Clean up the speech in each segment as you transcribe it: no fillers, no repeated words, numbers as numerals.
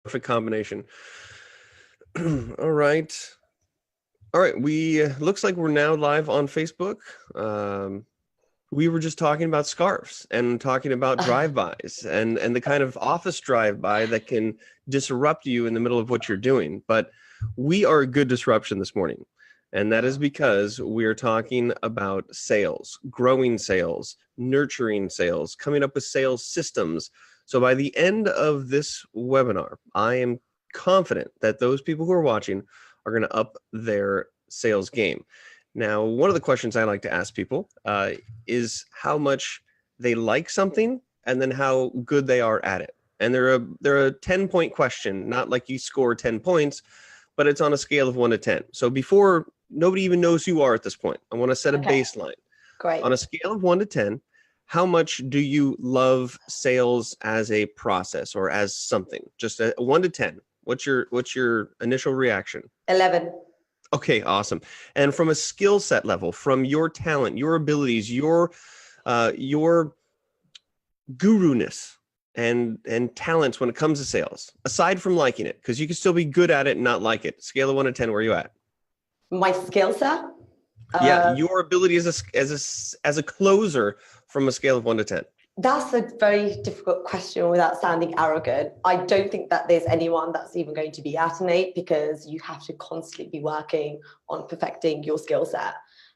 Perfect combination. All right. All right. We looks like we're now live on Facebook. We were just talking about scarves and talking about drive-bys and the kind of office drive-by that can disrupt you in the middle of what you're doing. But we are a good disruption this morning. And that is because we are talking about sales, growing sales, nurturing sales, coming up with sales systems. So by the end of this webinar, I am confident that those people who are watching are going to up their sales game. Now, one of the questions I like to ask people is how much they like something and then how good they are at it. And they're a 10-point question, not like you score 10 points, but it's on a scale of 1 to 10. So before nobody even knows who you are at this point, I want to set a baseline. Great. On a scale of 1 to 10, how much do you love sales as a process or as something? Just a 1 to 10. What's your initial reaction? 11. Okay, awesome. And from a skill set level, from your talent, your abilities, your guru-ness and talents when it comes to sales, aside from liking it, because you can still be good at it and not like it. Scale of 1 to 10, where are you at? My skill set? Yeah, your ability as a closer from a scale of 1 to 10. That's a very difficult question without sounding arrogant. I don't think that there's anyone that's even going to be at an 8 because you have to constantly be working on perfecting your skill set.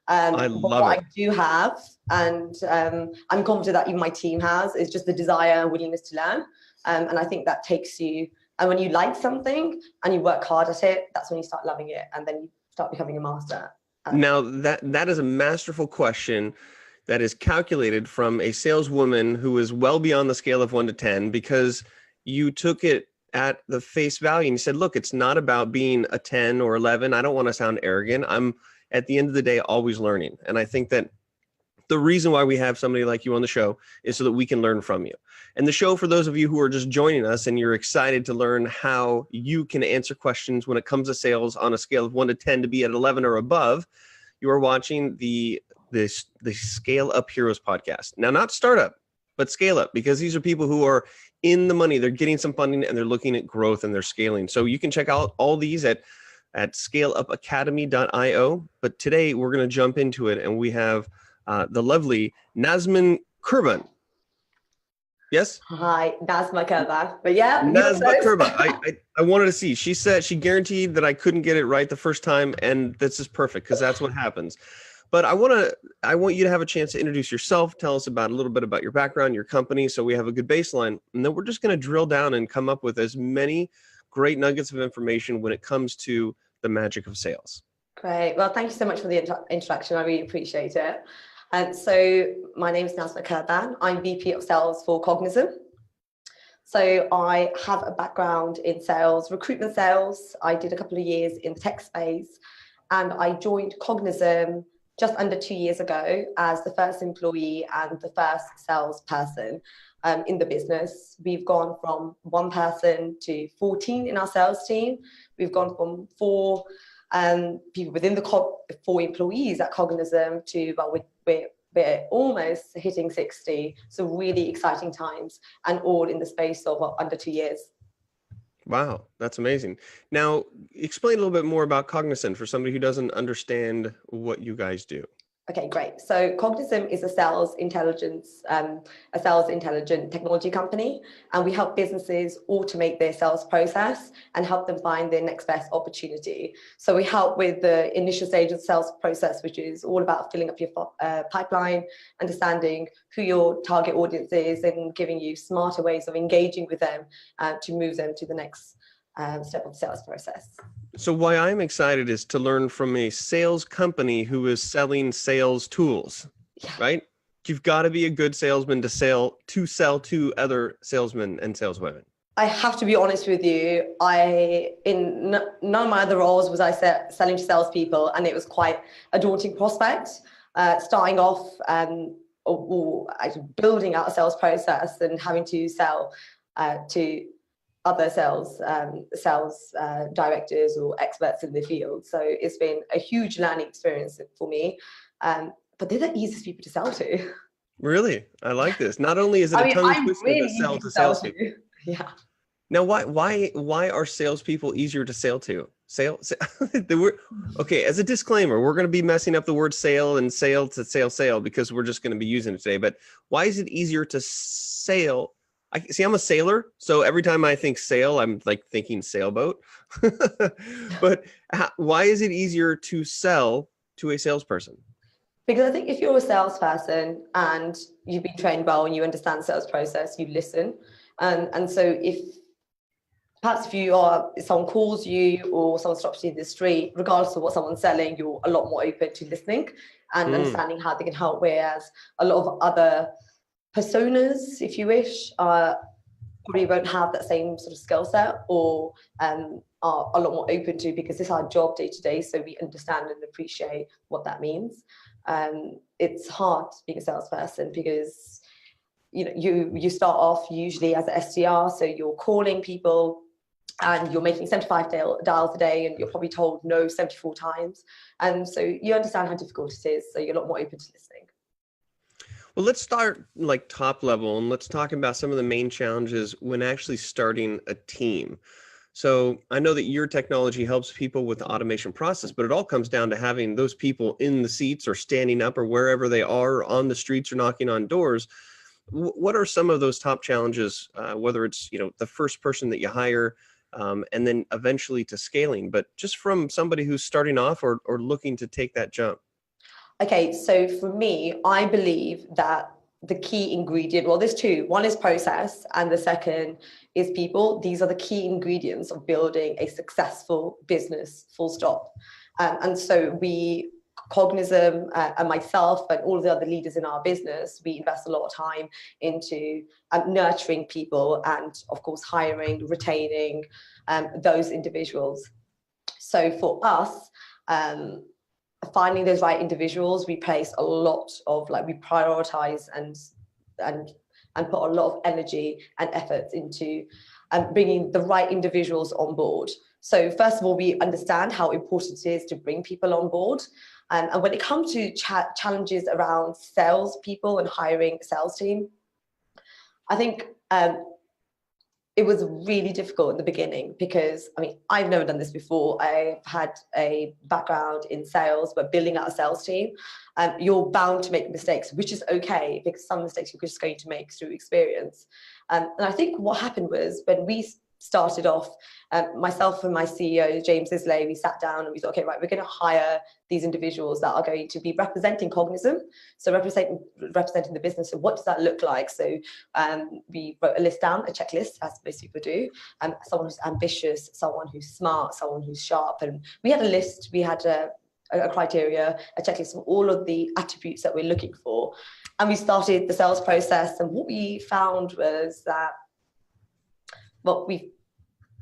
I love it. I do have, and I'm confident that even my team has, is just the desire and willingness to learn. And I think that takes you, and when you like something and you work hard at it, that's when you start loving it and then you start becoming a master. Now, that is a masterful question that is calculated from a saleswoman who is well beyond the scale of 1 to 10 because you took it at the face value and you said, look, it's not about being a 10 or 11. I don't want to sound arrogant. I'm at the end of the day always learning. And I think that the reason why we have somebody like you on the show is so that we can learn from you. And the show, for those of you who are just joining us and you're excited to learn how you can answer questions when it comes to sales on a scale of 1 to 10 to be at 11 or above, you are watching the Scale Up Heroes podcast. Now, not startup, but scale up, because these are people who are in the money. They're getting some funding and they're looking at growth and they're scaling. So you can check out all these at scaleupacademy.io. But today we're going to jump into it and we have the lovely Nazma Qurban. Yes? Hi, Nazma Qurban. But yeah, Nazma Qurban. I wanted to see. She said she guaranteed that I couldn't get it right the first time, and this is perfect because that's what happens. But I want you to have a chance to introduce yourself, tell us about a little bit about your background, your company, so we have a good baseline. And then we're just going to drill down and come up with as many great nuggets of information when it comes to the magic of sales. Great. Well, thank you so much for the introduction. I really appreciate it. So my name is Nazma Qurban. I'm VP of Sales for Cognism. So I have a background in sales, recruitment sales. I did a couple of years in the tech space, and I joined Cognism just under 2 years ago as the first employee and the first salesperson in the business. We've gone from 1 person to 14 in our sales team. We've gone from 4 people within the 4 employees at Cognism to, well, we're almost hitting 60. So really exciting times, and all in the space of under 2 years. Wow, that's amazing. Now, explain a little bit more about Cognism for somebody who doesn't understand what you guys do. Okay, great. So Cognism is a sales intelligent technology company, and we help businesses automate their sales process and help them find their next best opportunity. So we help with the initial stage of the sales process, which is all about filling up your pipeline, understanding who your target audience is, and giving you smarter ways of engaging with them to move them to the next step of the sales process. So why I'm excited is to learn from a sales company who is selling sales tools, right? You've got to be a good salesman to sell to other salesmen and saleswomen. I have to be honest with you. In none of my other roles was I selling to salespeople, and it was quite a daunting prospect. Starting off or building out a sales process and having to sell to other sales directors or experts in the field. So it's been a huge learning experience for me. But they're the easiest people to sell to. Really? I like this. Not only is it a tongue twister to sell to salespeople. Yeah. Now, why are salespeople easier to sell to? The word, okay, as a disclaimer, we're going to be messing up the word sale and sale to sale because we're just going to be using it today. But why is it easier to sail? I'm a sailor, so every time I think sail, I'm like thinking sailboat. But why is it easier to sell to a salesperson? Because I think if you're a salesperson and you've been trained well and you understand the sales process, you listen. And so perhaps if someone calls you or someone stops you in the street, regardless of what someone's selling, you're a lot more open to listening and understanding how they can help. Whereas a lot of other personas, if you wish, probably won't have that same sort of skill set or are a lot more open to, because this is our job day to day. So we understand and appreciate what that means. It's hard being a salesperson because you start off usually as an SDR, so you're calling people and you're making 75 dials a day and you're probably told no 74 times. And so you understand how difficult it is. So you're a lot more open to listening. Well, let's start like top level and let's talk about some of the main challenges when actually starting a team. So I know that your technology helps people with the automation process, but it all comes down to having those people in the seats or standing up or wherever they are on the streets or knocking on doors. What are some of those top challenges, whether it's, the first person that you hire, and then eventually to scaling, but just from somebody who's starting off or looking to take that jump? Okay, so for me, I believe that the key ingredient, well, there's two. One is process and the second is people. These are the key ingredients of building a successful business, full stop. And so Cognism and myself and all of the other leaders in our business, we invest a lot of time into nurturing people and, of course, hiring, retaining those individuals. So for us, finding those right individuals, we place a lot of we prioritize and put a lot of energy and effort into bringing the right individuals on board. So first of all, we understand how important it is to bring people on board. And when it comes to challenges around sales people and hiring a sales team, I think it was really difficult in the beginning because, I've never done this before. I've had a background in sales, but building out a sales team, you're bound to make mistakes, which is okay because some mistakes you're just going to make through experience. And I think what happened was when we started off, myself and my CEO, James Islay, we sat down and we thought, okay, right, we're going to hire these individuals that are going to be representing Cognism, so representing the business. So what does that look like? So we wrote a list down, a checklist, as most people do. Someone who's ambitious, someone who's smart, someone who's sharp. And we had a list, we had a criteria, a checklist of all of the attributes that we're looking for. And we started the sales process. And what we found was that, we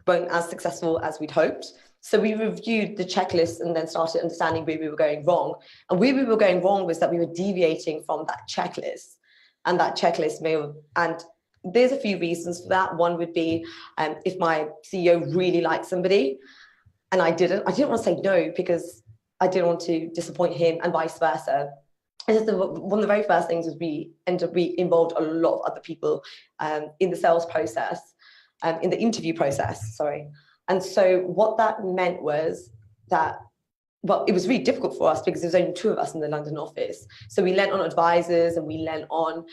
weren't as successful as we'd hoped. So we reviewed the checklist and then started understanding where we were going wrong. And where we were going wrong was that we were deviating from that checklist. And that checklist and there's a few reasons for that. One would be if my CEO really liked somebody and I didn't want to say no because I didn't want to disappoint him and vice versa. And one of the very first things was we involved a lot of other people in the sales process. In the interview process, sorry. And so what that meant was that, it was really difficult for us because there was only two of us in the London office. So we lent on advisors and we lent on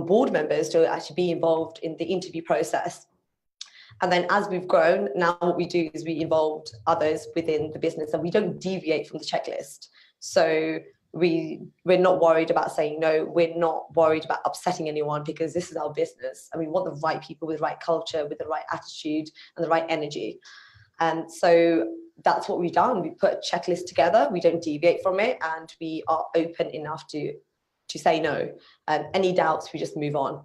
board members to actually be involved in the interview process. And then as we've grown, now what we do is we involved others within the business and we don't deviate from the checklist. So we're not worried about saying no. We're not worried about upsetting anyone because this is our business and we want the right people with the right culture, with the right attitude and the right energy. And so that's what we've done. We put a checklist together. We don't deviate from it and we are open enough to say no. Any doubts, we just move on.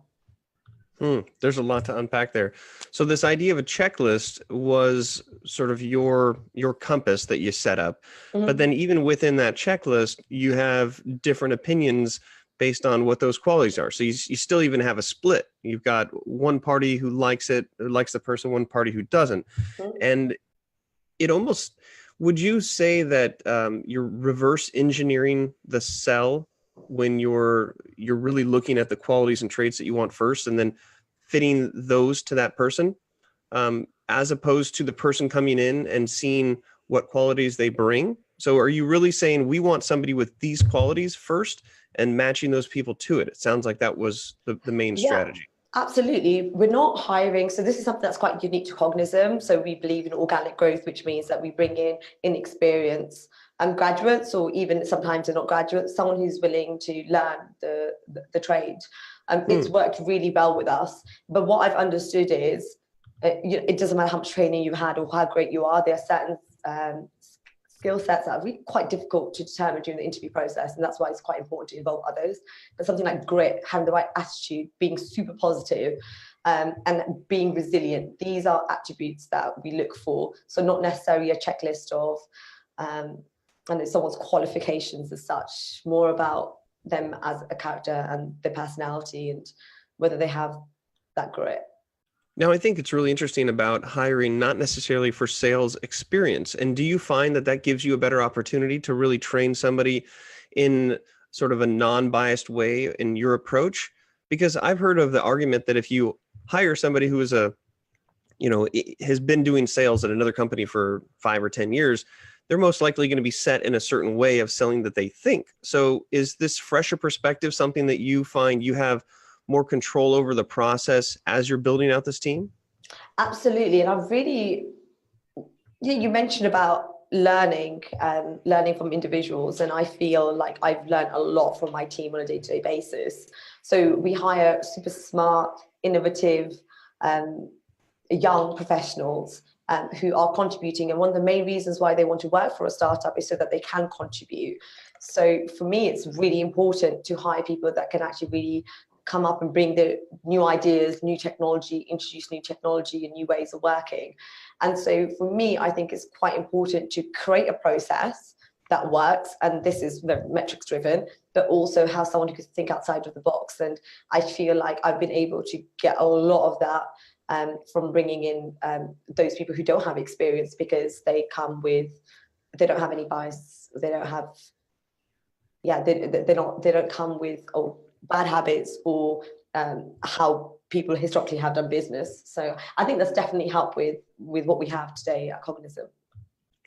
There's a lot to unpack there. So this idea of a checklist was sort of your compass that you set up. Mm-hmm. But then even within that checklist, you have different opinions based on what those qualities are. So you still even have a split. You've got one party who likes the person, one party who doesn't. Mm-hmm. And it almost, would you say that you're reverse engineering the sell when you're really looking at the qualities and traits that you want first and then fitting those to that person, as opposed to the person coming in and seeing what qualities they bring? So are you really saying we want somebody with these qualities first and matching those people to it? It sounds like that was the main strategy. Absolutely. We're not hiring. So this is something that's quite unique to Cognism. So we believe in organic growth, which means that we bring in inexperienced graduates, or even sometimes they're not graduates, someone who's willing to learn the trade. It's worked really well with us. But what I've understood is it doesn't matter how much training you had or how great you are, there are certain skill sets that are really quite difficult to determine during the interview process, and that's why it's quite important to involve others. But something like grit, having the right attitude, being super positive, and being resilient, these are attributes that we look for. So not necessarily a checklist of someone's qualifications as such, more about them as a character and their personality and whether they have that grit. Now, I think it's really interesting about hiring, not necessarily for sales experience. And do you find that that gives you a better opportunity to really train somebody in sort of a non-biased way in your approach? Because I've heard of the argument that if you hire somebody who is has been doing sales at another company for 5 or 10 years, they're most likely going to be set in a certain way of selling that they think. So is this fresher perspective something that you find you have more control over the process as you're building out this team? Absolutely. And I've really, you mentioned about learning from individuals, and I feel like I've learned a lot from my team on a day-to-day basis. So we hire super smart, innovative, young professionals who are contributing. And one of the main reasons why they want to work for a startup is so that they can contribute. So for me, it's really important to hire people that can actually really come up and bring the new ideas, new technology, introduce new technology and new ways of working. And so for me, I think it's quite important to create a process that works. And this is metrics driven, but also have someone who can think outside of the box. And I feel like I've been able to get a lot of that from bringing in those people who don't have experience, because they don't have any bias. They don't have, they don't come with bad habits or how people historically have done business. So I think that's definitely helped with what we have today at Cognism.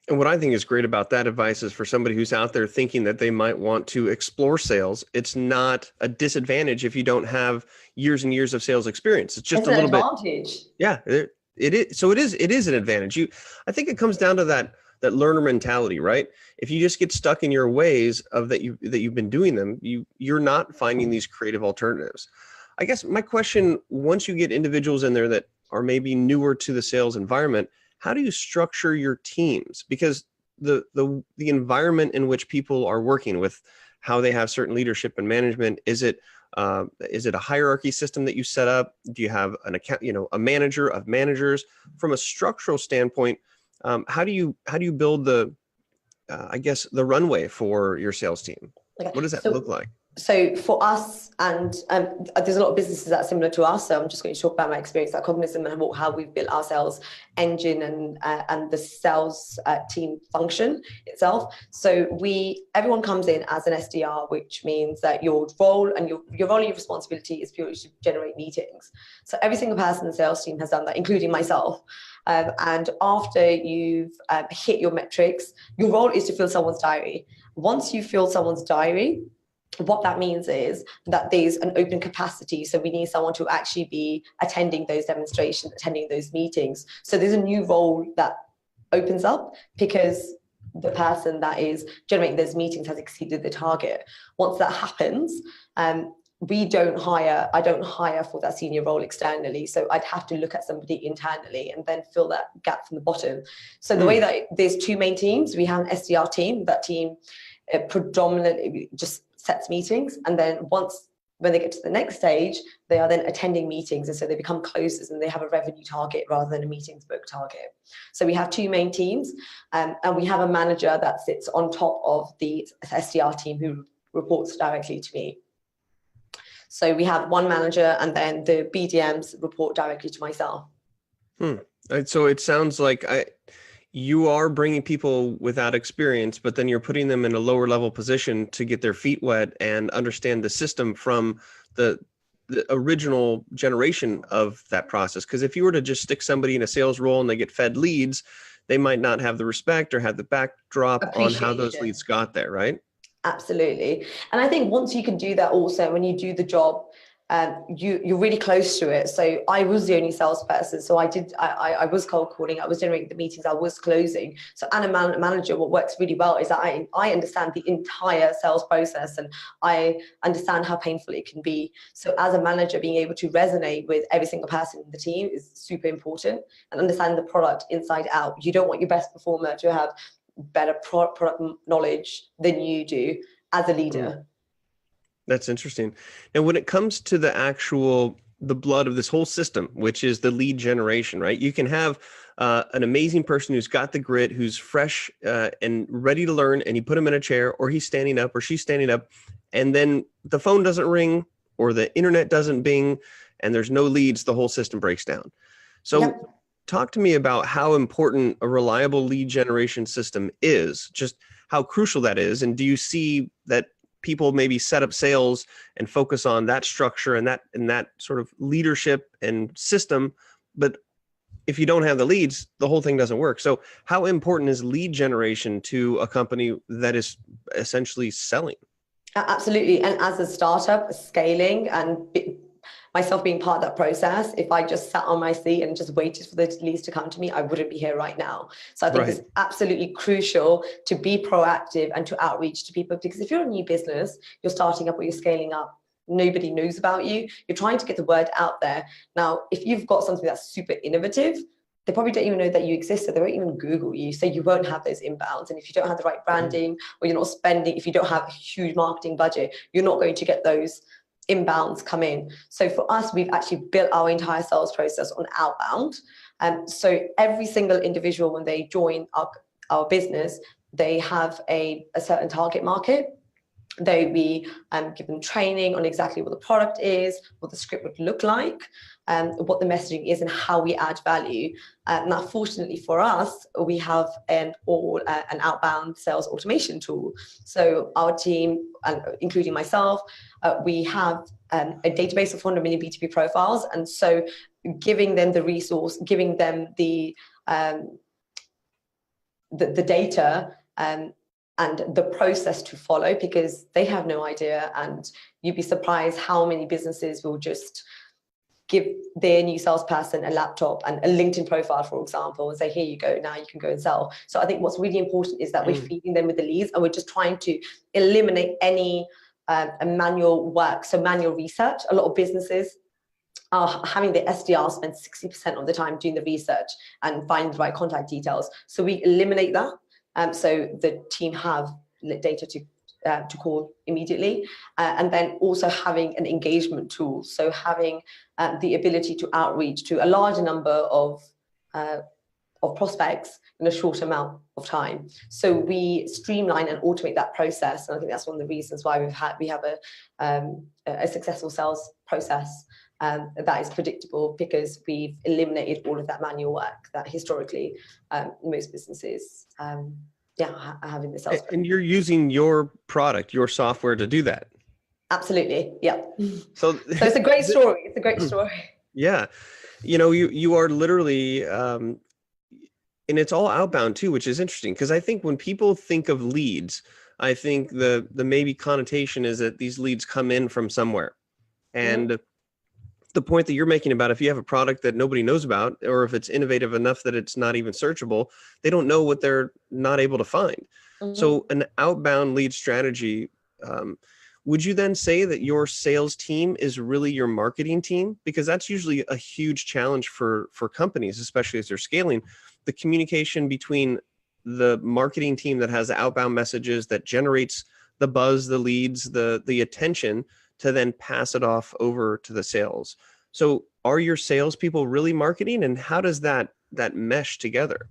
And what I think is great about that advice is for somebody who's out there thinking that they might want to explore sales, it's not a disadvantage if you don't have years and years of sales experience. It's just it's a little advantage. Yeah, it is. So it is an advantage. I think it comes down to that learner mentality, right? If you just get stuck in your ways of that you've been doing them, you're not finding these creative alternatives. I guess my question, once you get individuals in there that are maybe newer to the sales environment, how do you structure your teams? Because the environment in which people are working with, how they have certain leadership and management, is it a hierarchy system that you set up? Do you have an account, a manager of managers? From a structural standpoint, how do you build the runway for your sales team? Okay. What does that look like? So for us, and there's a lot of businesses that are similar to us, so I'm just going to talk about my experience at Cognism and how we've built our sales engine and the sales team function itself. So everyone comes in as an SDR, which means that your role and your role and your responsibility is purely to generate meetings. So every single person in the sales team has done that, including myself. And after you've hit your metrics, your role is to fill someone's diary. Once you fill someone's diary, what that means is that there's an open capacity. So we need someone to actually be attending those demonstrations, attending those meetings. So there's a new role that opens up because the person that is generating those meetings has exceeded the target. Once that happens, I don't hire for that senior role externally. So I'd have to look at somebody internally and then fill that gap from the bottom. So the way that there's two main teams, we have an SDR team. That team predominantly just sets meetings, and then when they get to the next stage, they are then attending meetings, and so they become closers and they have a revenue target rather than a meetings book target. So we have two main teams, and we have a manager that sits on top of the SDR team who reports directly to me. So we have one manager, and then the BDMs report directly to myself. So it sounds like you are bringing people without experience, but then you're putting them in a lower level position to get their feet wet and understand the system from the the original generation of that process. Because if you were to just stick somebody in a sales role and they get fed leads, they might not have the respect or have the backdrop on how those leads got there, right? Absolutely. And I think once you can do that also, when you do the job, you're really close to it. So I was the only salesperson. So I was cold calling, I was generating the meetings, I was closing. So and a manager, what works really well is that I understand the entire sales process and I understand how painful it can be. So as a manager, being able to resonate with every single person in the team is super important, and understand the product inside out. You don't want your best performer to have better product knowledge than you do as a leader. That's interesting. Now, when it comes to the blood of this whole system, which is the lead generation, right? You can have an amazing person who's got the grit, who's fresh and ready to learn, and you put him in a chair, or he's standing up or she's standing up, and then the phone doesn't ring or the internet doesn't bing and there's no leads, the whole system breaks down. So talk to me about how important a reliable lead generation system is, just how crucial that is. And do you see that people maybe set up sales and focus on that structure and that sort of leadership and system, but if you don't have the leads, the whole thing doesn't work? So how important is lead generation to a company that is essentially selling? Absolutely. And as a startup, scaling, and myself being part of that process, if I just sat on my seat and just waited for the leads to come to me, I wouldn't be here right now. So I think it's absolutely crucial to be proactive and to outreach to people, because if you're a new business, you're starting up or you're scaling up, nobody knows about you. You're trying to get the word out there. Now, if you've got something that's super innovative, they probably don't even know that you exist, so they won't even Google you. So you won't have those inbounds. And if you don't have the right branding, or you're not spending, if you don't have a huge marketing budget, you're not going to get those inbounds come in. So for us, we've actually built our entire sales process on outbound. So every single individual, when they join our business, they have a certain target market. We give them training on exactly what the product is, what the script would look like, what the messaging is, and how we add value. Now, fortunately for us, we have an outbound sales automation tool. So our team, including myself, we have a database of 400 million B2B profiles. And so giving them the resource, giving them the data, and the process to follow, because they have no idea. And you'd be surprised how many businesses will just give their new salesperson a laptop and a LinkedIn profile, for example, and say, here you go, now you can go and sell. So I think what's really important is that we're feeding them with the leads, and we're just trying to eliminate any manual work. So manual research. A lot of businesses are having the SDR spend 60% of the time doing the research and finding the right contact details. So we eliminate that. So the team have data to call immediately, and then also having an engagement tool. So having the ability to outreach to a larger number of prospects in a short amount of time. So we streamline and automate that process, and I think that's one of the reasons why we have a successful sales process that is predictable, because we've eliminated all of that manual work that historically most businesses are having the sales. And you're using your product, your software to do that. Absolutely. Yeah. So it's a great story. It's a great story. Yeah. You are literally, and it's all outbound too, which is interesting, because I think when people think of leads, I think the maybe connotation is that these leads come in from somewhere. And the point that you're making about if you have a product that nobody knows about, or if it's innovative enough that it's not even searchable, they don't know what they're not able to find. So an outbound lead strategy, would you then say that your sales team is really your marketing team? Because that's usually a huge challenge for companies, especially as they're scaling. The communication between the marketing team that has outbound messages, that generates the buzz, the leads, the attention, to then pass it off over to the sales. So are your salespeople really marketing, and how does that mesh together?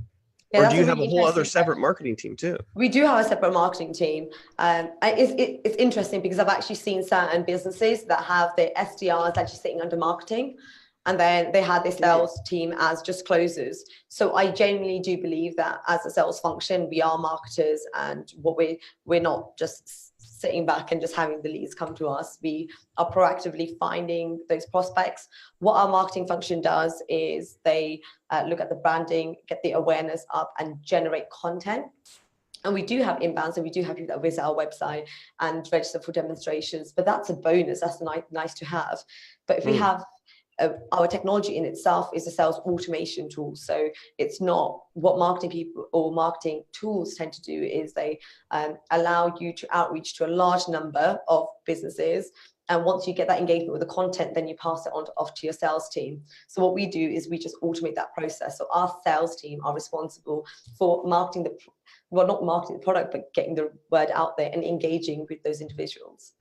Or do you have a whole other separate marketing team too? We do have a separate marketing team. It's interesting because I've actually seen certain businesses that have their SDRs actually sitting under marketing, and then they had their sales team as just closers. So I genuinely do believe that as a sales function, we are marketers, and we're not just sitting back and just having the leads come to us. We are proactively finding those prospects. What our marketing function does is they look at the branding, get the awareness up, and generate content. And we do have inbounds, and we do have people that visit our website and register for demonstrations, but that's a bonus. That's nice to have. But if we have our technology in itself is a sales automation tool. So it's not what marketing people or marketing tools tend to do is they allow you to outreach to a large number of businesses. And once you get that engagement with the content, then you pass it on off to your sales team. So what we do is we just automate that process. So our sales team are responsible for marketing not marketing the product, but getting the word out there and engaging with those individuals.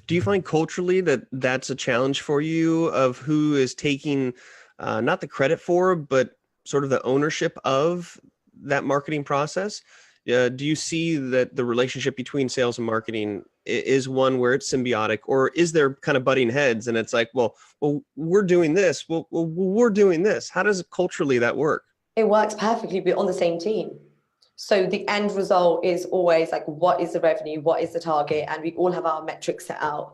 Do you find culturally that that's a challenge for you of who is taking not the credit for, but sort of the ownership of that marketing process? Do you see that the relationship between sales and marketing is one where it's symbiotic, or is there kind of butting heads and it's like, well, we're doing this. Well, we're doing this. How does culturally that work? It works perfectly. We're on the same team. So the end result is always like, what is the revenue? What is the target? And we all have our metrics set out.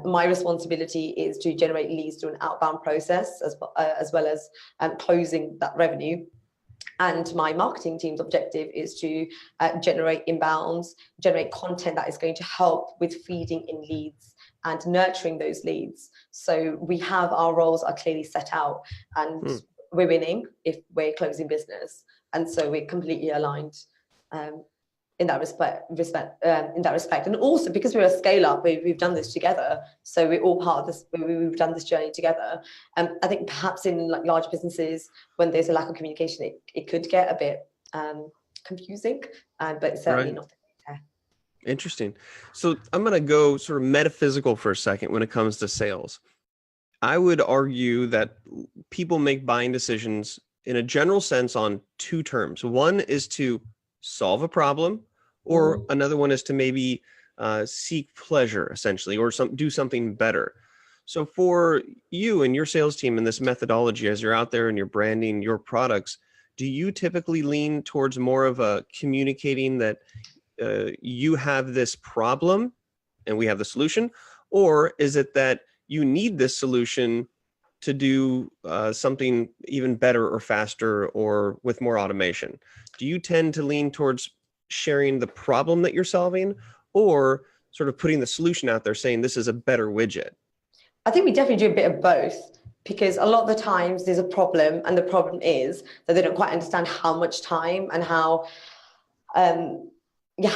My responsibility is to generate leads through an outbound process as well as closing that revenue. And my marketing team's objective is to generate inbounds, generate content that is going to help with feeding in leads and nurturing those leads. So we have our roles are clearly set out, and we're winning if we're closing business. And so we're completely aligned in that respect. And also because we're a scale up, we've done this together. So we're all part of this. We've done this journey together. I think perhaps in like large businesses, when there's a lack of communication, it could get a bit confusing, but certainly not there. Interesting. So I'm going to go sort of metaphysical for a second when it comes to sales. I would argue that people make buying decisions in a general sense on two terms. One is to solve a problem, or another one is to maybe seek pleasure, essentially, or do something better. So for you and your sales team and this methodology, as you're out there and you're branding your products, do you typically lean towards more of a communicating that you have this problem and we have the solution? Or is it that you need this solution to do something even better or faster or with more automation? Do you tend to lean towards sharing the problem that you're solving, or sort of putting the solution out there saying this is a better widget? I think we definitely do a bit of both, because a lot of the times there's a problem, and the problem is that they don't quite understand how much time and how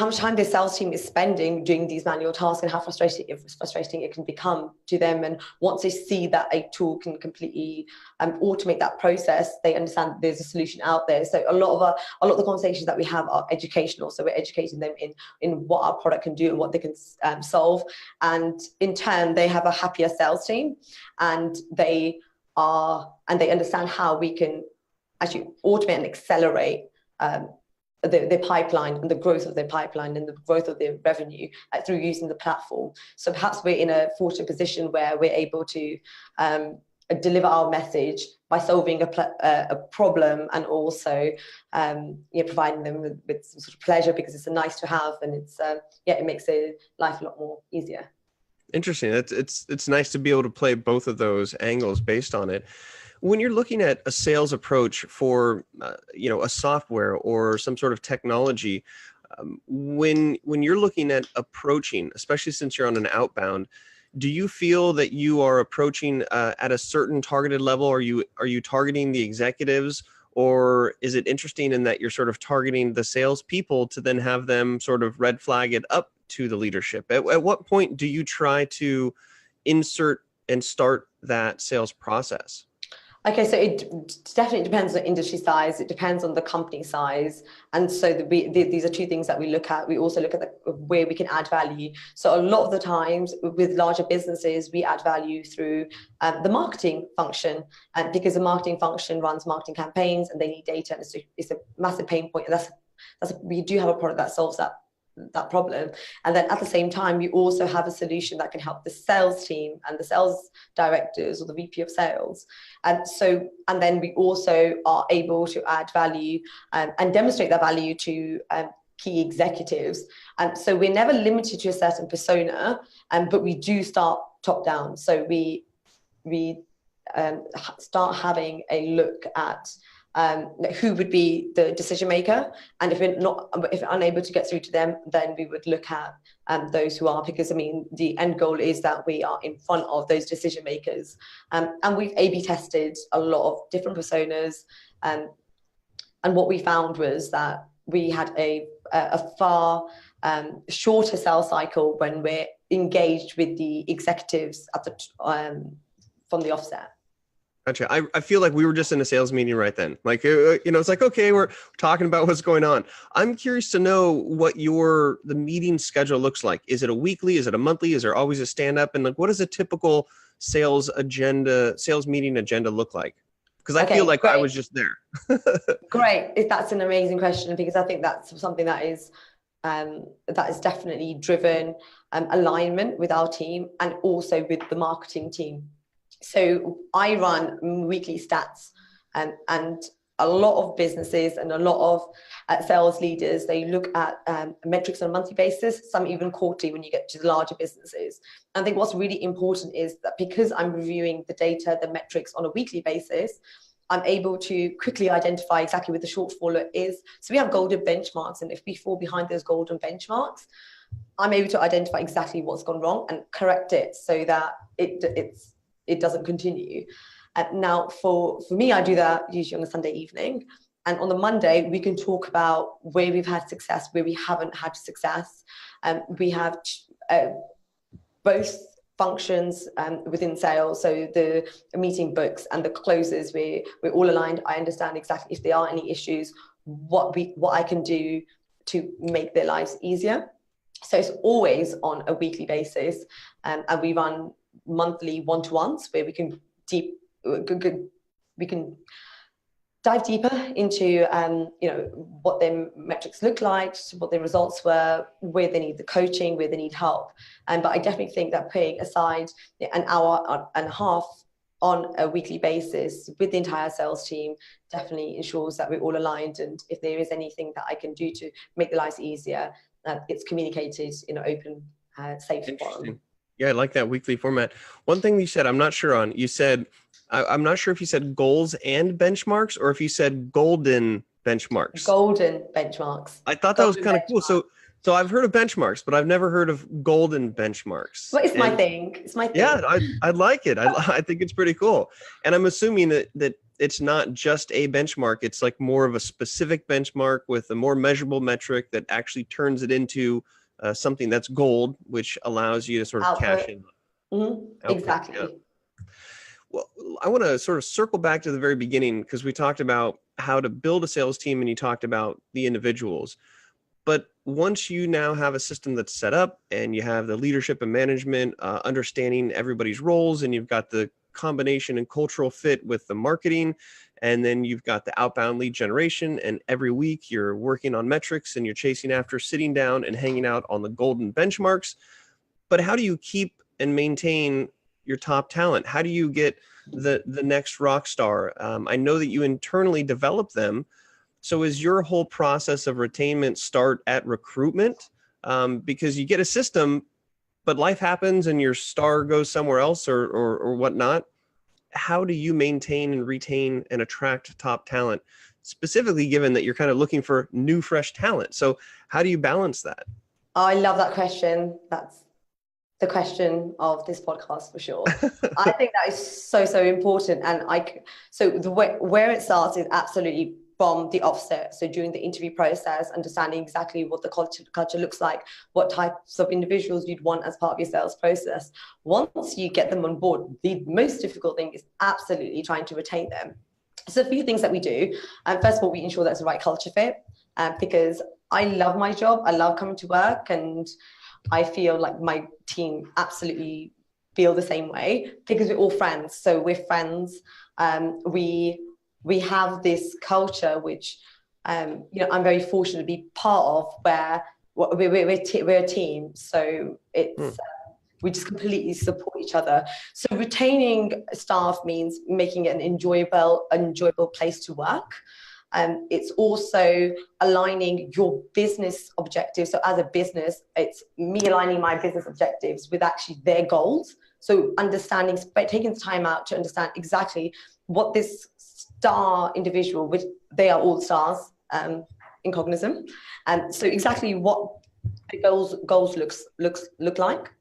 much time their sales team is spending doing these manual tasks, and how frustrating it can become to them. And once they see that a tool can completely automate that process, they understand there's a solution out there. So a lot of the conversations that we have are educational. So we're educating them in what our product can do and what they can solve. And in turn, they have a happier sales team, and they understand how we can actually automate and accelerate the pipeline and the growth of their pipeline and the growth of their revenue through using the platform. So perhaps we're in a fortunate position where we're able to deliver our message by solving a problem, and also providing them with some sort of pleasure, because it's a nice to have, and it makes their life a lot more easier. Interesting. It's nice to be able to play both of those angles based on it. When you're looking at a sales approach for, a software or some sort of technology, when you're looking at approaching, especially since you're on an outbound, do you feel that you are approaching at a certain targeted level? Are you targeting the executives, or is it interesting in that you're sort of targeting the salespeople to then have them sort of red flag it up to the leadership? At what point do you try to insert and start that sales process? Okay, so it definitely depends on industry size. It depends on the company size. And so these are two things that we look at. We also look at where we can add value. So a lot of the times with larger businesses, we add value through the marketing function, because the marketing function runs marketing campaigns and they need data. And it's a massive pain point. And we do have a product that solves that problem. And then at the same time, we also have a solution that can help the sales team and the sales directors or the VP of sales. And then we also are able to add value and demonstrate that value to key executives. So we're never limited to a certain persona, but we do start top down. So we start having a look at who would be the decision maker, and if we're unable to get through to them, then we would look at those who are, because I mean the end goal is that we are in front of those decision makers, and we've A/B tested a lot of different personas, and what we found was that we had a far shorter sales cycle when we're engaged with the executives at the from the offset. Gotcha. I feel like we were just in a sales meeting right then. Like, it's like, okay, we're talking about what's going on. I'm curious to know what the meeting schedule looks like. Is it a weekly? Is it a monthly? Is there always a stand up? And like, what does a typical sales meeting agenda look like? Because I feel like great. I was just there. Great. That's an amazing question, because I think that's something that is definitely driven alignment with our team and also with the marketing team. So I run weekly stats, and a lot of businesses and a lot of sales leaders, they look at metrics on a monthly basis, some even quarterly when you get to the larger businesses. I think what's really important is that because I'm reviewing the data, the metrics on a weekly basis, I'm able to quickly identify exactly what the shortfall is. So we have golden benchmarks, and if we fall behind those golden benchmarks, I'm able to identify exactly what's gone wrong and correct it so that it doesn't continue. Now, for me, I do that usually on a Sunday evening. And on the Monday, we can talk about where we've had success, where we haven't had success. We have both functions within sales. So the meeting books and the closes, we're all aligned. I understand exactly if there are any issues, what I can do to make their lives easier. So it's always on a weekly basis. And we run monthly one-to-ones where we can dive deeper into what their metrics look like, what their results were, where they need the coaching, where they need help. But I definitely think that putting aside an hour and a half on a weekly basis with the entire sales team definitely ensures that we're all aligned, and if there is anything that I can do to make the lives easier, it's communicated in an open, safe forum. Yeah, I like that weekly format. One thing you said, I'm not sure on, you said, I'm not sure if you said goals and benchmarks or if you said golden benchmarks. Golden benchmarks. I thought that was kind of cool. So I've heard of benchmarks, but I've never heard of golden benchmarks. Well, it's my thing. It's my thing. Yeah, I like it. I think it's pretty cool. And I'm assuming that it's not just a benchmark. It's like more of a specific benchmark with a more measurable metric that actually turns it into something that's gold, which allows you to sort of cash in. Mm-hmm. Exactly. Yeah. Well, I want to sort of circle back to the very beginning, because we talked about how to build a sales team and you talked about the individuals. But once you now have a system that's set up and you have the leadership and management, understanding everybody's roles, and you've got the combination and cultural fit with the marketing, and then you've got the outbound lead generation, and every week you're working on metrics and you're chasing after sitting down and hanging out on the golden benchmarks. But how do you keep and maintain your top talent? How do you get the next rock star? I know that you internally develop them. So is your whole process of retainment start at recruitment? Because you get a system, but life happens and your star goes somewhere else or whatnot. How do you maintain and retain and attract top talent, specifically given that you're kind of looking for new, fresh talent? So how do you balance that? Oh, I love that question. That's the question of this podcast for sure. I think that is so important. And so the where it starts is absolutely from the offset. So during the interview process, understanding exactly what the culture looks like, what types of individuals you'd want as part of your sales process. Once you get them on board, the most difficult thing is absolutely trying to retain them. So a few things that we do. First of all, we ensure that's the right culture fit, because I love my job. I love coming to work, and I feel like my team absolutely feel the same way because we're all friends. So we're friends. We have this culture, which, I'm very fortunate to be part of, where we're a team. So it's, we just completely support each other. So retaining staff means making it an enjoyable place to work. It's also aligning your business objectives. So as a business, it's me aligning my business objectives with actually their goals. So understanding, taking the time out to understand exactly what this star individual, which they are all stars in Cognism, and so exactly what the goals look like,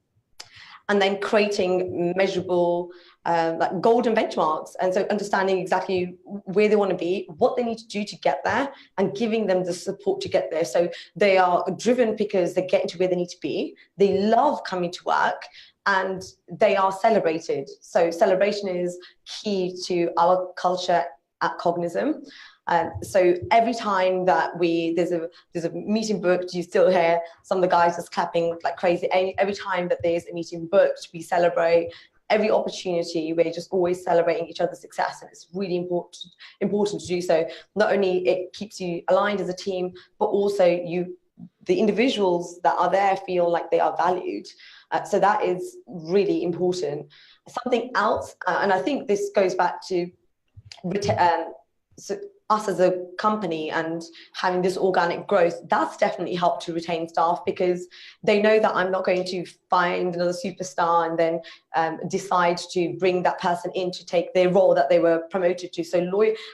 and then creating measurable like golden benchmarks. And so understanding exactly where they want to be, what they need to do to get there, and giving them the support to get there. So they are driven because they're getting to where they need to be. They love coming to work, and they are celebrated. So celebration is key to our culture at Cognism. So every time that there's a meeting booked, you still hear some of the guys just clapping like crazy. Every time that there's a meeting booked, we celebrate. Every opportunity, we're just always celebrating each other's success, and it's really important to do so. Not only it keeps you aligned as a team, but also the individuals that are there feel like they are valued. So that is really important. Something else, and I think this goes back to us as a company and having this organic growth, that's definitely helped to retain staff, because they know that I'm not going to find another superstar and then decide to bring that person in to take their role that they were promoted to. So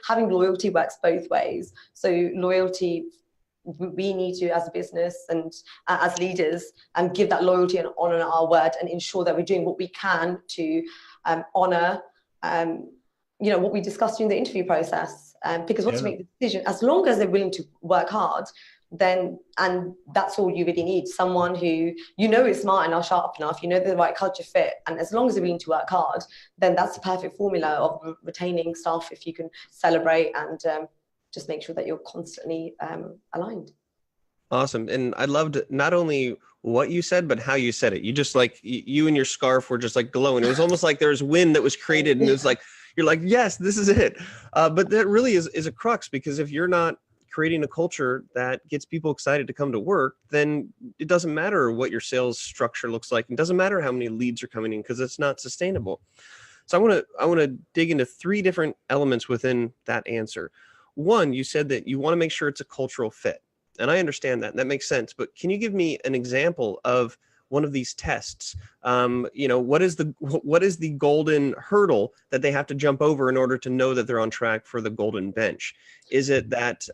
having loyalty works both ways. So loyalty, we need to, as a business and as leaders, give that loyalty and honor our word, and ensure that we're doing what we can to honor what we discussed during the interview process. Because once you make the decision, as long as they're willing to work hard, then, and that's all you really need, someone who is smart enough, sharp enough, they're the right culture fit, and as long as they're willing to work hard, then that's the perfect formula of retaining staff, if you can celebrate and just make sure that you're constantly aligned. Awesome. And I loved not only what you said, but how you said it. You just like, you and your scarf were just like glowing. It was almost like there was wind that was created, and it was like, you're like, yes, this is it. But that really is a crux, because if you're not creating a culture that gets people excited to come to work, then it doesn't matter what your sales structure looks like. It doesn't matter how many leads are coming in, because it's not sustainable. So I want to dig into 3 different elements within that answer. One, you said that you want to make sure it's a cultural fit. And I understand that. That makes sense. But can you give me an example of one of these tests? What is the golden hurdle that they have to jump over in order to know that they're on track for the golden bench? Is it that,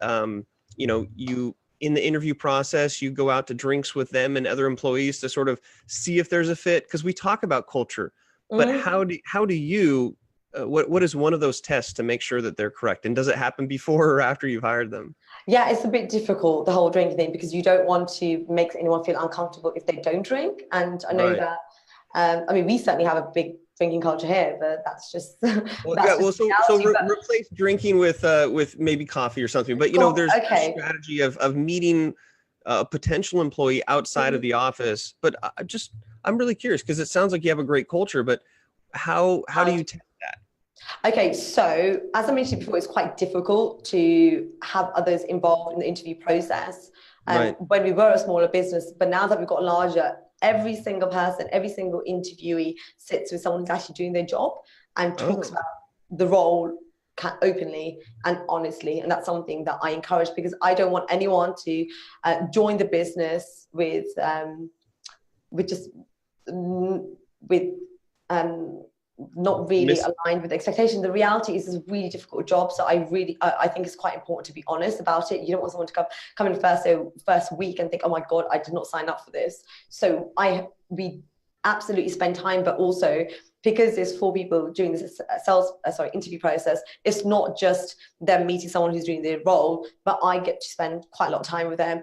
you, in the interview process, you go out to drinks with them and other employees to sort of see if there's a fit? Because we talk about culture, but how do you, what is one of those tests to make sure that they're correct? And does it happen before or after you've hired them? Yeah, it's a bit difficult, the whole drinking thing, because you don't want to make anyone feel uncomfortable if they don't drink. And I know that, we certainly have a big drinking culture here, but that's just, replace drinking with maybe coffee or something. But, there's a strategy of meeting a potential employee outside of the office. But I'm really curious, because it sounds like you have a great culture, but how do you test that? Okay, so as I mentioned before, it's quite difficult to have others involved in the interview process when we were a smaller business. But now that we've got larger, every single person, every single interviewee sits with someone who's actually doing their job and talks about the role openly and honestly. And that's something that I encourage, because I don't want anyone to join the business with not really aligned with expectation. The reality is, it's a really difficult job. So I think it's quite important to be honest about it. You don't want someone to come in first week and think, oh my God, I did not sign up for this. So we absolutely spend time, but also because there's 4 people doing this interview process, it's not just them meeting someone who's doing their role, but I get to spend quite a lot of time with them.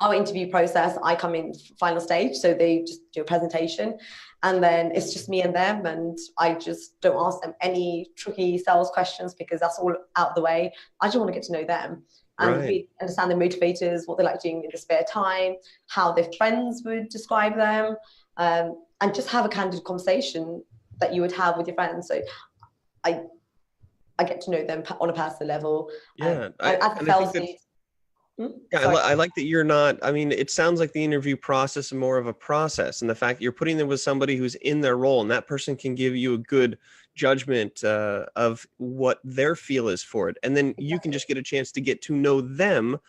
Our interview process, I come in final stage, so they just do a presentation, and then it's just me and them, and I just don't ask them any tricky sales questions, because that's all out of the way. I just want to get to know them and really understand their motivators, what they like doing in their spare time, how their friends would describe them, and just have a candid conversation that you would have with your friends. So I get to know them on a personal level. Yeah, as a sales lead. Yeah, Sorry. I like that you're not, I mean, it sounds like the interview process is more of a process, and the fact that you're putting them with somebody who's in their role, and that person can give you a good judgment of what their feel is for it. And then you can Exactly. just get a chance to get to know them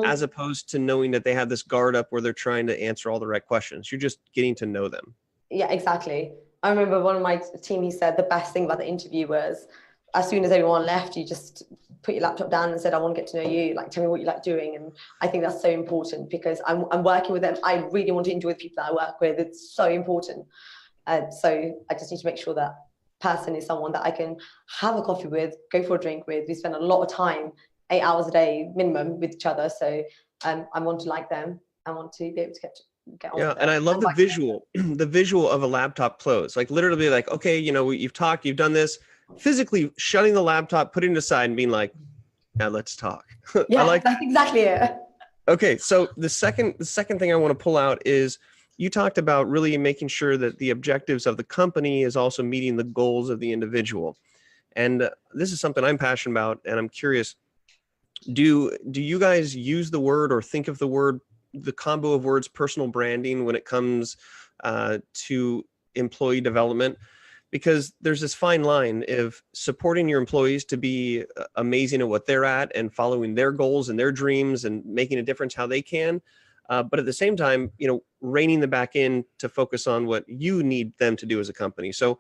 as Mm. opposed to knowing that they have this guard up where they're trying to answer all the right questions. You're just getting to know them. Yeah, exactly. I remember one of my team, he said the best thing about the interview was as soon as everyone left, you just put your laptop down and said, I want to get to know you, like tell me what you like doing. And I think that's so important because I'm working with them. I really want to enjoy the people that I work with. It's so important. So I just need to make sure that person is someone that I can have a coffee with, go for a drink with. We spend a lot of time, 8 hours a day minimum with each other. So I want to like them. I want to be able to get on Yeah, with and it. I love And the vice versa. visual, the visual of a laptop close. Like literally like, okay, you know, you've talked, you've done this, physically shutting the laptop, putting it aside and being like, now let's talk. I Yeah, like, that's exactly it. okay, so the second thing I want to pull out is you talked about really making sure that the objectives of the company is also meeting the goals of the individual. And this is something I'm passionate about, and I'm curious, do you guys use the word or think of the word, the combo of words personal branding when it comes to employee development? Because there's this fine line of supporting your employees to be amazing at what they're at and following their goals and their dreams and making a difference how they can. But at the same time, you know, reining them back in to focus on what you need them to do as a company. So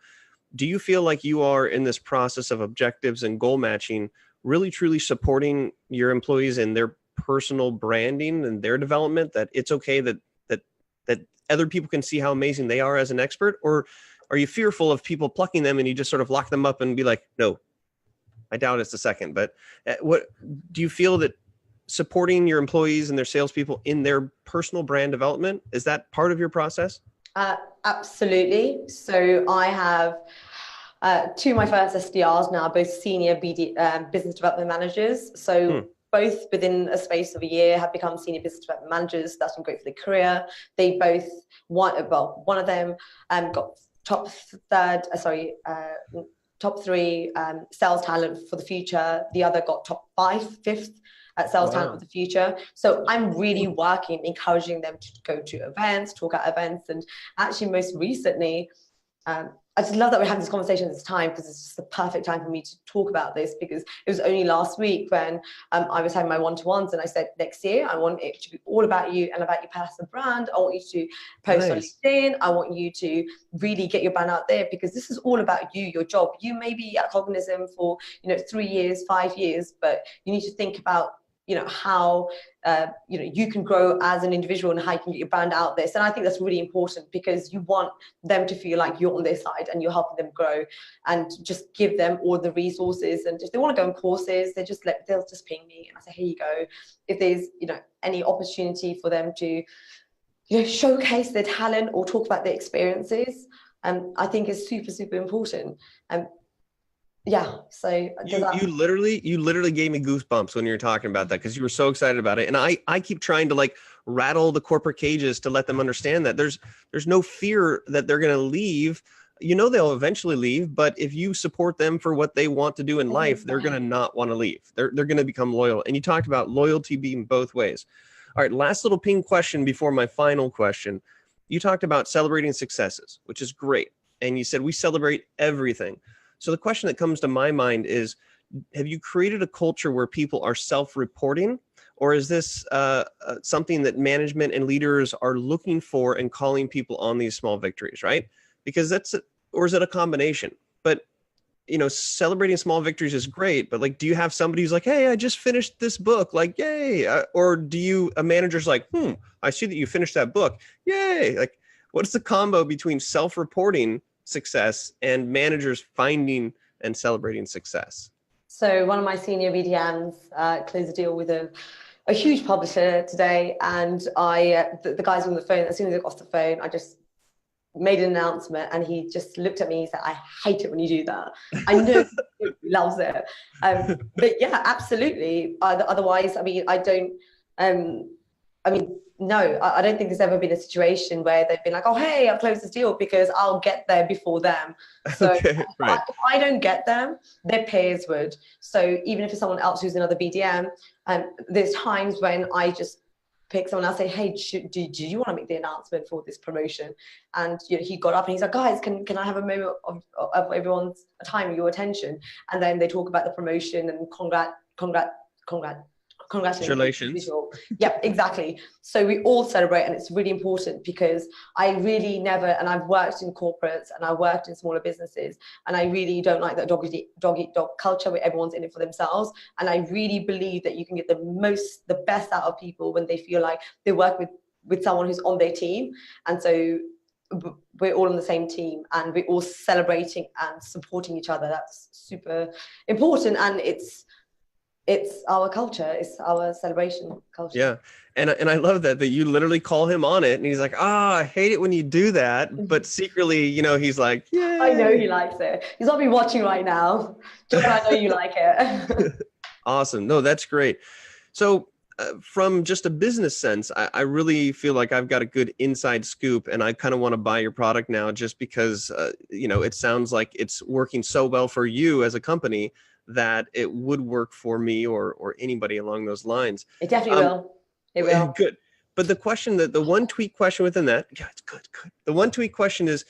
do you feel like you are in this process of objectives and goal matching, really truly supporting your employees in their personal branding and their development, that it's okay that other people can see how amazing they are as an expert? Or are you fearful of people plucking them and you just sort of lock them up and be like, no, I doubt it's a second, but what do you feel that supporting your employees and their salespeople in their personal brand development, is that part of your process? Absolutely. So I have two of my first SDRs now, both senior business development managers. Hmm. So both within a space of a year have become senior business development managers. That's been great for their career. They both one of them got top three sales talent for the future. The other got fifth at sales talent for Wow. the future. So I'm really working, encouraging them to go to events, talk at events, and actually most recently, I just love that we're having this conversation at this time because it's just the perfect time for me to talk about this, because it was only last week when I was having my one-to-ones and I said, next year, I want it to be all about you and about your personal brand. I want you to post on Nice. LinkedIn. I want you to really get your brand out there, because this is all about you, your job. You may be at Cognism for 3 years, 5 years, but you need to think about how you can grow as an individual and how you can get your brand out there. So I think that's really important, because you want them to feel like you're on their side and you're helping them grow, and just give them all the resources. And if they want to go on courses, they'll just ping me and I say, here you go. If there's any opportunity for them to showcase their talent or talk about their experiences, I think is super, super important. Yeah, so does that. You literally gave me goosebumps when you were talking about that, because you were so excited about it. And I keep trying to like rattle the corporate cages to let them understand that there's no fear that they're going to leave. They'll eventually leave, but if you support them for what they want to do in life, they're going to not want to leave. They're going to become loyal. And you talked about loyalty being both ways. All right, last little ping question before my final question. You talked about celebrating successes, which is great. And you said we celebrate everything. So the question that comes to my mind is, have you created a culture where people are self-reporting, or is this something that management and leaders are looking for and calling people on these small victories, right? Because or is it a combination? But, celebrating small victories is great, but like, do you have somebody who's like, hey, I just finished this book, like, yay. Or a manager's like, I see that you finished that book. Yay. Like, what's the combo between self-reporting success and managers finding and celebrating success? So one of my senior BDMs closed a deal with a huge publisher today, and the guys on the phone, as soon as I got off the phone, I just made an announcement, and he just looked at me. He said, I hate it when you do that. I know he loves it. But yeah, absolutely. Otherwise, I mean, I I mean, no, I don't think there's ever been a situation where they've been like, oh, hey, I've closed this deal because I'll get there before them. So Okay, right. if I don't get them, their peers would. So even if it's someone else who's another BDM, there's times when I just pick someone else, say, hey, do you want to make the announcement for this promotion? And he got up and he's like, guys, can I have a moment of everyone's time, your attention? And then they talk about the promotion and congratulations. Yeah, exactly. So we all celebrate, and it's really important because I really never, and I've worked in corporates and I worked in smaller businesses, and I really don't like that dog eat dog culture where everyone's in it for themselves. And I really believe that you can get the best out of people when they feel like they work with someone who's on their team. And so we're all on the same team and we're all celebrating and supporting each other. That's super important, and it's our culture. It's our celebration culture. Yeah. And I love that you literally call him on it and he's like, I hate it when you do that. But secretly, he's like, yeah. I know he likes it. He's not been watching right now. Just I know you like it. Awesome. No, that's great. So from just a business sense, I really feel like I've got a good inside scoop, and I kind of want to buy your product now just because, it sounds like it's working so well for you as a company that it would work for me or anybody along those lines. It definitely will. It will. Good. But the question the one tweak question within that, yeah, it's good. The one tweak question is,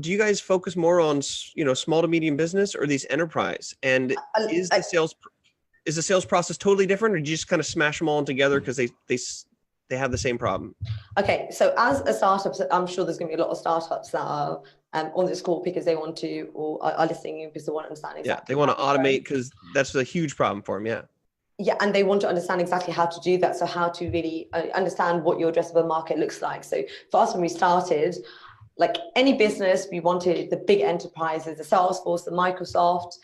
do you guys focus more on, small to medium business or these enterprise? And is the sales process totally different, or do you just kind of smash them all in together because they have the same problem? Okay. So as a startup, I'm sure there's going to be a lot of startups that are on this call because they want to, or are listening because they want to understand exactly. Yeah, they want to automate because that's a huge problem for them. Yeah. Yeah, and they want to understand exactly how to do that. So how to really understand what your addressable market looks like. So for us, when we started, like any business, we wanted the big enterprises, the Salesforce, the Microsoft.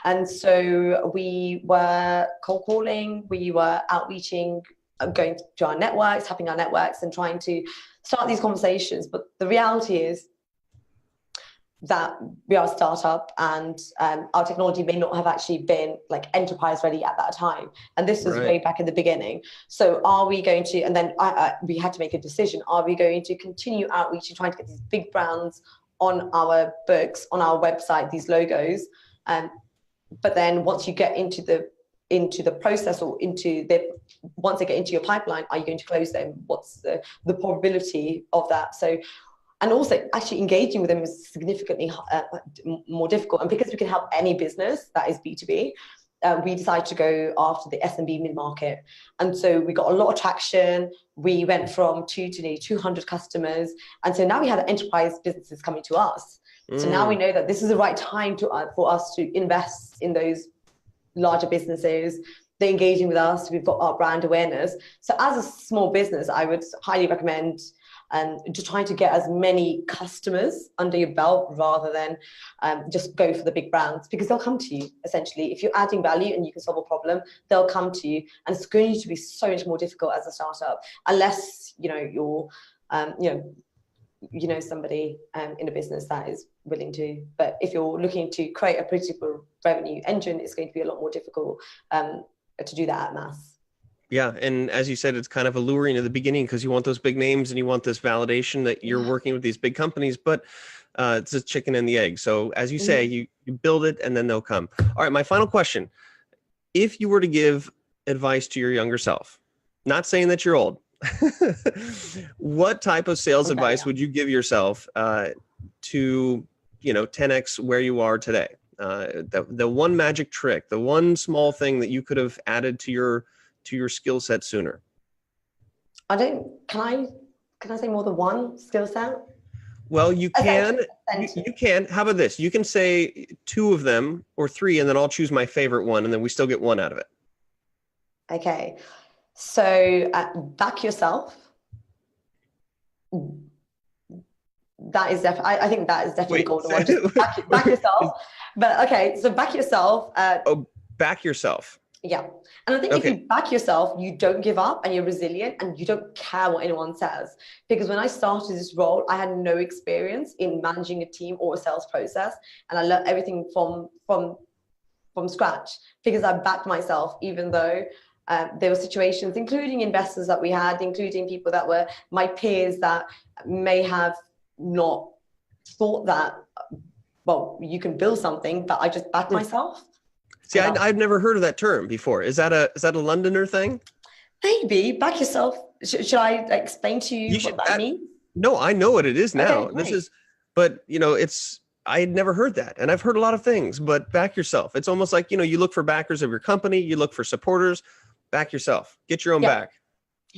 And so we were cold calling, we were outreaching, going to our networks, tapping our networks and trying to start these conversations. But the reality is that we are a startup, and our technology may not have actually been like enterprise ready at that time. And this was way back in the beginning. So are we going to, and then we had to make a decision, are we going to continue outreach and trying to get these big brands on our books, on our website, these logos? But then once you get into the process, or once they get into your pipeline, are you going to close them? What's the probability of that? So, and also actually engaging with them is significantly more difficult. And because we can help any business that is B2B, we decided to go after the SMB mid-market. And so we got a lot of traction. We went from 2 to nearly 200 customers. And so now we have enterprise businesses coming to us. So now we know that this is the right time for us to invest in those larger businesses. They're engaging with us. We've got our brand awareness. So as a small business, I would highly recommend just trying to get as many customers under your belt rather than just go for the big brands, because they'll come to you. Essentially, if you're adding value and you can solve a problem, they'll come to you. And it's going to be so much more difficult as a startup unless you're somebody in a business that is willing to. But if you're looking to create a predictable revenue engine, it's going to be a lot more difficult to do that at mass. Yeah. And as you said, it's kind of alluring at the beginning because you want those big names and you want this validation that you're working with these big companies, but it's a chicken and the egg. So as you say, you build it and then they'll come. All right. My final question. If you were to give advice to your younger self, not saying that you're old, what type of sales advice would you give yourself to 10x where you are today? The one magic trick, the one small thing that you could have added to your skill set sooner? Can I say more than one skill set? Well, you can. You can. How about this? You can say 2 of them or 3, and then I'll choose my favorite one, and then we still get 1 out of it. Okay. So back yourself. That is definitely. I think that is definitely the golden one. Just back yourself. But okay, so back yourself. Back yourself. Yeah. And I think if you back yourself, you don't give up and you're resilient and you don't care what anyone says. Because when I started this role, I had no experience in managing a team or a sales process. And I learned everything from scratch because I backed myself, even though There were situations, including investors that we had, including people that were my peers that may have not thought that, well, you can build something, but I just backed myself. See, I've never heard of that term before. Is that a Londoner thing? Maybe back yourself. Should I explain to you what that means? No, I know what it is now. Okay, But I had never heard that. And I've heard a lot of things, but back yourself. It's almost like, you look for backers of your company, you look for supporters, back yourself, get your own back.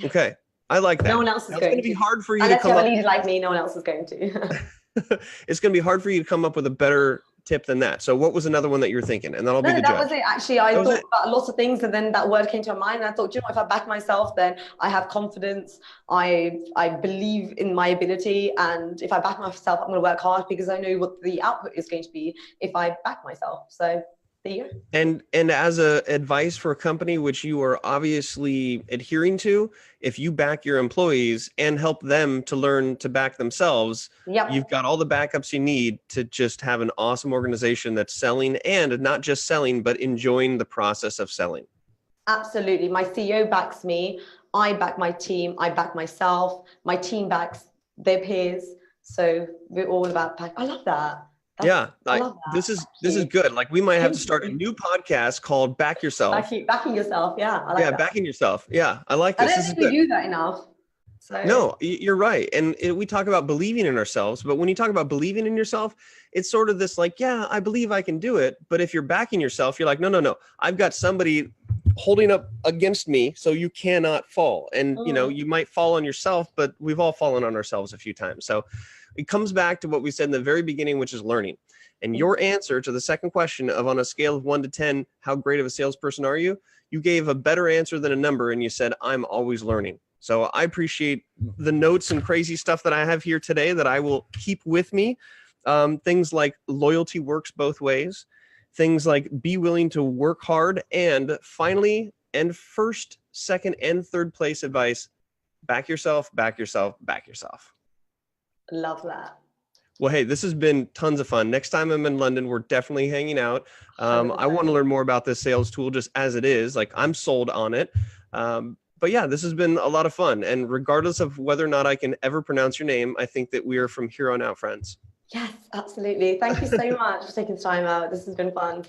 Okay. I like that. No one else is going to be hard for you Unless to come you up. have a leader like me, no one else is going to. It's going to be hard for you to come up with a better tip than that. So what was another one that you're thinking? And that'll be the judge. That was it. Actually, I thought about lots of things, and then that word came to my mind. And I thought, if I back myself, then I have confidence. I believe in my ability, and if I back myself, I'm going to work hard because I know what the output is going to be if I back myself. So there you go. And as a advice for a company which you are obviously adhering to, if you back your employees and help them to learn to back themselves, you've got all the backups you need to just have an awesome organization that's selling, and not just selling, but enjoying the process of selling. Absolutely. My CEO backs me. I back my team. I back myself. My team backs their peers. So we're all about back. I love that. This is good. Like, we might have to start a new podcast called Back Yourself. Backing yourself. Yeah. I like that. Backing yourself. Yeah. I like this. I don't think we do that enough. So. No, you're right. And we talk about believing in ourselves, but when you talk about believing in yourself, it's sort of this like, I believe I can do it. But if you're backing yourself, you're like, no. I've got somebody holding up against me, so you cannot fall. And, you might fall on yourself, but we've all fallen on ourselves a few times. So it comes back to what we said in the very beginning, which is learning. And your answer to the second question of, on a scale of 1 to 10, how great of a salesperson are you? You gave a better answer than a number, and you said, I'm always learning. So I appreciate the notes and crazy stuff that I have here today that I will keep with me. Things like loyalty works both ways. Things like be willing to work hard. And finally, and first, second, and third place advice, back yourself, back yourself, back yourself. Love that. Well, hey, this has been tons of fun. Next time I'm in London, we're definitely hanging out. I want to learn more about this sales tool just as it is. Like, I'm sold on it. But yeah, this has been a lot of fun. And regardless of whether or not I can ever pronounce your name, I think that we are from here on out friends. Yes, absolutely. Thank you so much for taking the time out. This has been fun.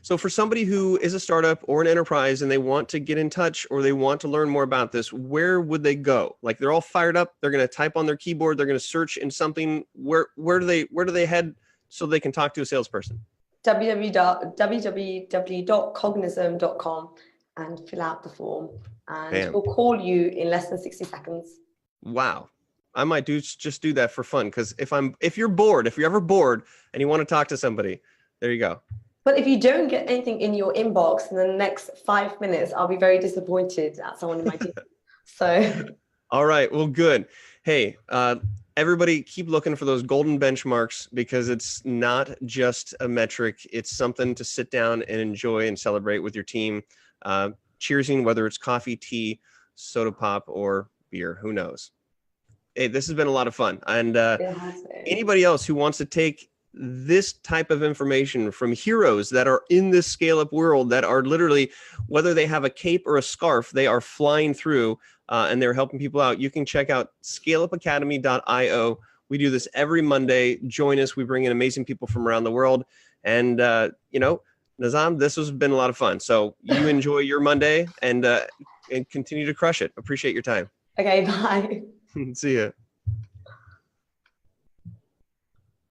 So for somebody who is a startup or an enterprise and they want to get in touch or they want to learn more about this, where would they go? Like, they're all fired up. They're going to type on their keyboard. They're going to search in something. Where do they head so they can talk to a salesperson? www.cognism.com and fill out the form. And we'll call you in less than 60 seconds. Wow. I might just do that for fun. Because if you're ever bored and you want to talk to somebody, there you go. But if you don't get anything in your inbox in the next 5 minutes, I'll be very disappointed at someone in my team. So. All right. Well, good. Hey, everybody keep looking for those golden benchmarks, because it's not just a metric. It's something to sit down and enjoy and celebrate with your team. Cheersing, whether it's coffee, tea, soda pop, or beer, who knows? Hey, this has been a lot of fun. And anybody else who wants to take this type of information from heroes that are in this scale-up world, that are literally, whether they have a cape or a scarf, they are flying through and they're helping people out, you can check out ScaleUpAcademy.io. We do this every Monday. Join us. We bring in amazing people from around the world. And, Nazam, this has been a lot of fun. So you enjoy your Monday and continue to crush it. Appreciate your time. Okay, bye. See ya.